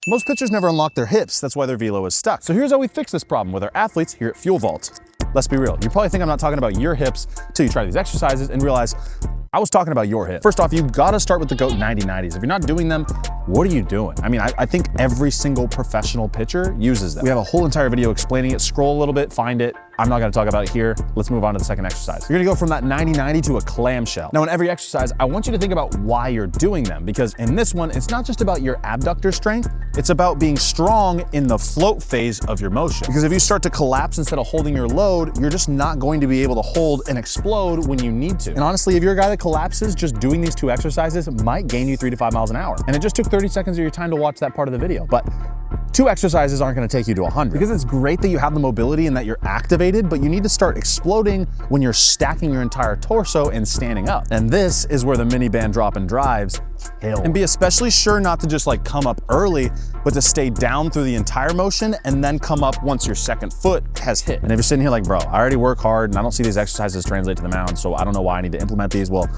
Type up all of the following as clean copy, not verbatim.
Most pitchers never unlock their hips, that's why their velo is stuck. So here's how we fix this problem with our athletes here at Fuel Vault. Let's be real, you probably think I'm not talking about your hips till you try these exercises and realize I was talking about your hip. First off, you gotta start with the GOAT 90-90s. If you're not doing them, what are you doing? I mean, I think every single professional pitcher uses them. We have a whole entire video explaining it. Scroll a little bit, find it. I'm not gonna talk about it here. Let's move on to the second exercise. You're gonna go from that 90-90 to a clamshell. Now in every exercise, I want you to think about why you're doing them, because in this one, it's not just about your abductor strength, it's about being strong in the float phase of your motion. Because if you start to collapse instead of holding your load, you're just not going to be able to hold and explode when you need to. And honestly, if you're a guy that collapses, just doing these two exercises might gain you 3 to 5 miles an hour. And it just took 30 seconds of your time to watch that part of the video. But 2 exercises aren't gonna take you to 100. Because it's great that you have the mobility and that you're activated, but you need to start exploding when you're stacking your entire torso and standing up. And this is where the mini band drop and drives kill. And be especially sure not to just like come up early, but to stay down through the entire motion and then come up once your second foot has hit. And if you're sitting here like, bro, I already work hard and I don't see these exercises translate to the mound, so I don't know why I need to implement these. Well,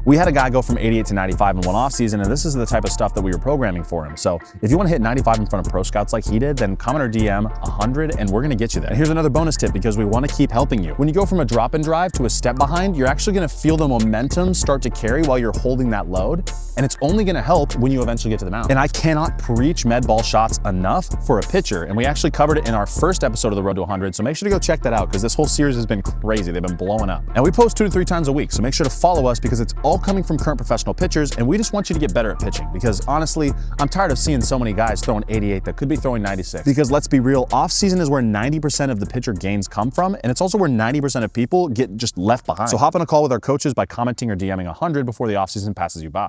we had a guy go from 88 to 95 in one off season, and this is the type of stuff that we were programming for him. So if you want to hit 95 in front of pro scouts like he did, then comment or DM 100 and we're going to get you there. And here's another bonus tip, because we want to keep helping you. When you go from a drop and drive to a step behind, you're actually going to feel the momentum start to carry while you're holding that load. And it's only going to help when you eventually get to the mound. And I cannot preach med ball shots enough for a pitcher. And we actually covered it in our first episode of the Road to 100. So make sure to go check that out, because this whole series has been crazy. They've been blowing up. And we post 2 to 3 times a week. So make sure to follow us, because it's all coming from current professional pitchers. And we just want you to get better at pitching, because honestly, I'm tired of seeing so many guys throwing 88 that could be throwing 96. Because let's be real, off season is where 90% of the pitcher gains come from. And it's also where 90% of people get just left behind. So hop on a call with our coaches by commenting or DMing 100 before the off season passes you by.